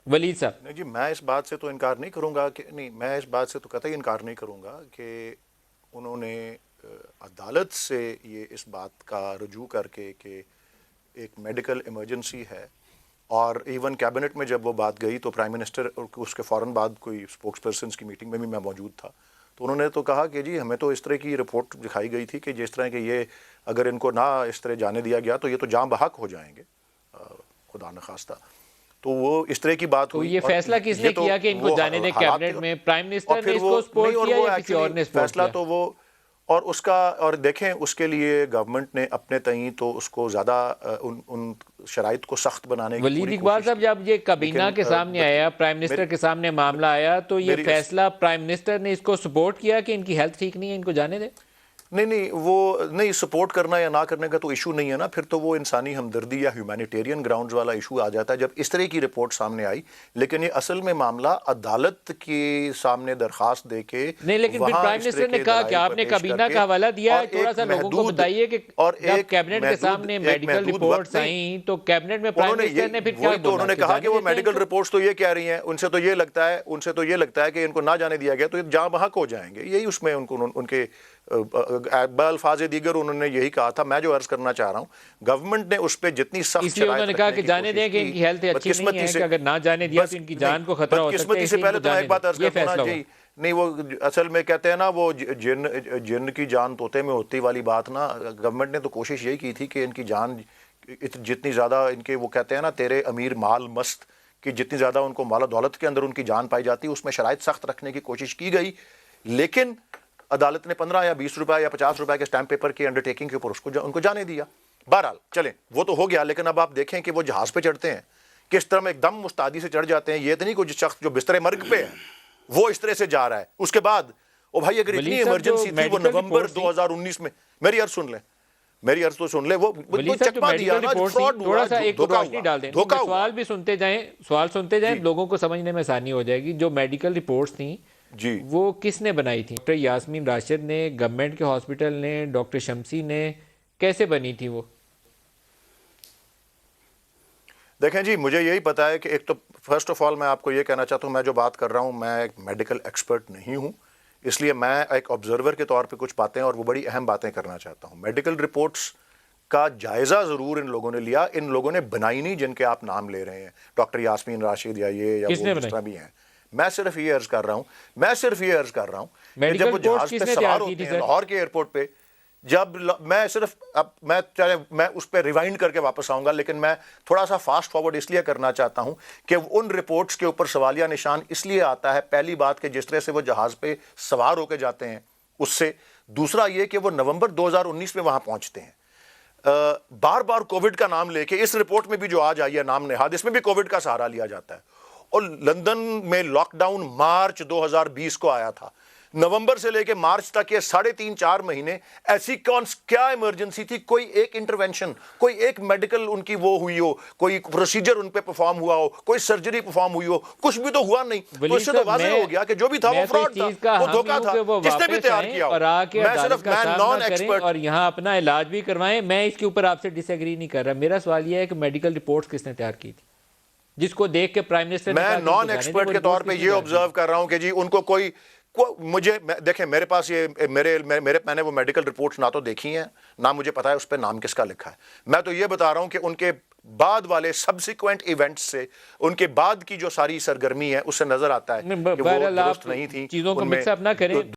ولید صاحب؟ نہیں جی، میں اس بات سے تو انکار نہیں کروں گا کہ نہیں، میں اس بات سے تو قطعی انکار نہیں کروں گا کہ انہوں نے عدالت سے یہ اس بات کا رجوع کر کے کہ ایک میڈیکل ایمرجنسی ہے، اور ایون کیبنٹ میں جب وہ بات گئی تو پرائم منسٹر اس کے فوراً بعد کوئی اسپوکس پرسنس کی میٹنگ میں بھی میں موجود تھا، تو انہوں نے تو کہا کہ جی ہمیں تو اس طرح کی رپورٹ دکھائی گئی تھی کہ جس طرح کہ یہ اگر ان کو نہ اس طرح جانے دیا گیا تو یہ تو جاں بحق ہو جائیں گے، خدا نخواستہ. تو وہ اس طرح کی بات تو ہوئی. یہ اور فیصلہ کس یہ نے تو کیا کہ ان کو وہ جانے دیں حالات تھے، کیبنٹ میں؟ پرائم اور منسٹر نے پھر اس وہ کو نہیں، سپورٹ اور کیا وہ یا کسی اور ایکچولی نے سپورٹ فیصلہ کیا؟ تو وہ اور اس کا اور دیکھیں اس کے لیے گورنمنٹ نے اپنے تئیں تو اس کو زیادہ ان شرائط کو سخت بنانے کی ولید پوری اقبال کوشش صاحب، کی، جب یہ کابینہ لیکن کے سامنے آیا، پرائم منسٹر کے سامنے معاملہ آیا، تو یہ میری فیصلہ پرائم منسٹر نے اس کو سپورٹ کیا کہ ان کی ہیلتھ ٹھیک نہیں ہے، ان کو جانے دیں؟ نہیں وہ نہیں، سپورٹ کرنا یا نہ کرنے کا تو ایشو نہیں ہے نا، پھر تو وہ انسانی ہمدردی یا ہیومینیٹیرین گراؤنڈز والا ایشو آ جاتا ہے جب اس طرح کی رپورٹ سامنے آئی. لیکن یہ اصل میں معاملہ عدالت کے سامنے درخواست دے کے نہیں، لیکن پھر وہاں پرائم اس طرح منسٹر نے کے کہا کہ دلائل آپ پر نے پیش کر کابینہ کے کا حوالہ دیا ہے، اور تھوڑا ایک سا لوگوں کو محدود بتائیے کہ اور جب کیبنٹ کے سامنے میڈیکل وقت رپورٹس نہیں. آئیں تو کیبنٹ میں انہوں پرائم نے منسٹر نے پھر کیا وہی تو بولا انہوں نے کہ کہا جانے کہ وہ دیتے ہیں ان میڈیکل کو؟ رپورٹس تو یہ کہہ رہی ہیں، ان سے تو یہ لگتا ہے کہ ان کو نہ جانے دیا گیا تو یہ جاں بحق ہو جائیں گے. یہی اس میں ان کے بالفاظ دیگر انہوں نے یہی کہا تھا. میں جو عرض کرنا چاہ رہا ہوں، گورنمنٹ نے اس پہ جتنی اس سخت لیے انہوں شرائط نے کہا رکھنے کہ کی جانے دیں کوشش کہ ان کی، کی ہیلتھ اچھی نہیں بدقسمتی ہے، سے کہ اگر نہ جانے دیا تو ان کی نہیں، جان کو خطرہ ہو سکتا ہے، بدقسمتی اس سے لیے ان پہلے کو تو میں جانے ایک دیں. بات عرض یہ کر دوں نا فیصلہ ہوا. جی. نہیں، وہ اصل میں کہتے ہیں نا وہ جن کی جان طوطے میں ہوتی والی بات نا، گورنمنٹ نے تو کوشش یہی کی تھی کہ ان کی جان جتنی زیادہ ان کے، وہ کہتے ہیں نا تیرے امیر مال مست، کہ جتنی زیادہ ان کو مال و دولت کے اندر ان کی جان پائی جاتی اس میں شرائط سخت رکھنے کی کوشش کی گئی. لیکن عدالت نے 15 یا 20 روپے یا 50 روپے کے اسٹیمپ پیپر کی انڈرٹیکنگ کے اوپر ان کو جانے دیا. بہرحال چلیں، وہ تو ہو گیا. لیکن اب آپ دیکھیں کہ وہ جہاز پہ چڑھتے ہیں کس طرح میں ایک دم مستعدی سے چڑھ جاتے ہیں. یہ تو نہیں کوئی شخص جو بستر مرگ پہ ہے وہ اس طرح سے جا رہا ہے. اس کے بعد او بھائی اگر اتنی ولید صاحب، جو ایمرجنسی تھی وہ میڈیکل نومبر رپورٹس تھیں 2019 میں، میری عرض سن لیں، میری عرض تو سن لیں، وہ ولید صاحب جو چکما دیا میڈیکل نا، رپورٹس تھیں، فراڈ ہوا، تھوڑا سا ایک دھوکا روشنی ہوا، ڈال دیں. دھوکا میں ہوا. سوال بھی سنتے جائیں جی لوگوں کو سمجھنے میں آسانی ہو جائے گی. جو میڈیکل رپورٹس تھیں جی وہ کس نے بنائی تھیں؟ ڈاکٹر یاسمین راشد نے، گورنمنٹ کے ہاسپٹل نے، ڈاکٹر شمسی نے؟ کیسے بنی تھی وہ؟ دیکھیں جی، مجھے یہی پتا ہے کہ ایک تو فرسٹ آف آل میں آپ کو یہ کہنا چاہتا ہوں، میں جو بات کر رہا ہوں میں ایک میڈیکل ایکسپرٹ نہیں ہوں، اس لیے میں ایک آبزرور کے طور پہ کچھ باتیں اور وہ بڑی اہم باتیں کرنا چاہتا ہوں. میڈیکل رپورٹس کا جائزہ ضرور ان لوگوں نے لیا، ان لوگوں نے بنائی نہیں جن کے آپ نام لے رہے ہیں، ڈاکٹر یاسمین راشد یا یہ یا کس وہ نے جس بنائی؟ طرح بھی ہیں. میں صرف یہ عرض کر رہا ہوں کہ میڈیکل جب وہ رپورٹس جہاز کس پہ نے تیار سوار کی ہوتے تھی ہیں سر؟ لاہور کے ایئرپورٹ پہ، جب میں اس پہ ریوائنڈ کر کے واپس آؤں گا، لیکن میں تھوڑا سا فاسٹ فارورڈ اس لیے کرنا چاہتا ہوں کہ ان رپورٹس کے اوپر سوالیہ نشان اس لیے آتا ہے. پہلی بات کہ جس طرح سے وہ جہاز پہ سوار ہو کے جاتے ہیں اس سے، دوسرا یہ کہ وہ نومبر 2019 میں وہاں پہنچتے ہیں، بار بار کووڈ کا نام لے کے. اس رپورٹ میں بھی جو آج آئی ہے نام نہاد، اس میں بھی کووڈ کا سہارا لیا جاتا ہے. اور لندن میں لاک ڈاؤن مارچ 2020 کو آیا تھا. نومبر سے لے کے مارچ تک یہ 3.5-4 مہینے ایسی کیا ایمرجنسی تھی؟ کوئی ایک انٹرونشن، کوئی ایک میڈیکل ان کی وہ ہوئی ہو، کوئی پروسیجر ان پہ پرفارم ہوا ہو، کوئی سرجری پرفارم ہوئی ہو، کچھ بھی تو ہوا نہیں. تو اس سے تو واضح ہو گیا کہ جو بھی تھا وہ میں تو اس فراڈ تھا، چیز کا وہ حامی دھوکا ہوں تھا، کہ وہ جس نے بھی واپس تیار آئیں کیا ہو. اور آ کے میں عدالت کا نان سامنا کریں ایکسپرٹ. اور یہاں اپنا علاج بھی کروائیں. میں اس کے اوپر آپ سے ڈس ایگری نہیں کر رہا. میرا سوال یہ ہے کہ میڈیکل رپورٹس کس نے تیار کی تھی جس کو دیکھ کے پرائم منسٹر نے میں کہا کہ ان کو نان جانے دیں؟ ایکسپرٹ وہ کے طور رپورٹس پہ کس نے یہ تیار کی آبزرو تھی؟ کر رہا ہوں کہ جی ان کو مجھے دیکھیں، میرے پاس یہ میں نے وہ میڈیکل رپورٹس نہ تو دیکھی ہیں، نہ مجھے پتا ہے اس پہ نام کس کا لکھا ہے. میں تو یہ بتا رہا ہوں کہ ان کے بعد والے سبسیکوینٹ ایونٹس سے، ان کے بعد کی جو ساری سرگرمی ہے اس سے نظر آتا ہے کہ وہ بہرحال درست آپ نہیں تھی. چیزوں کو ان میں مکس اپ نہ کریں.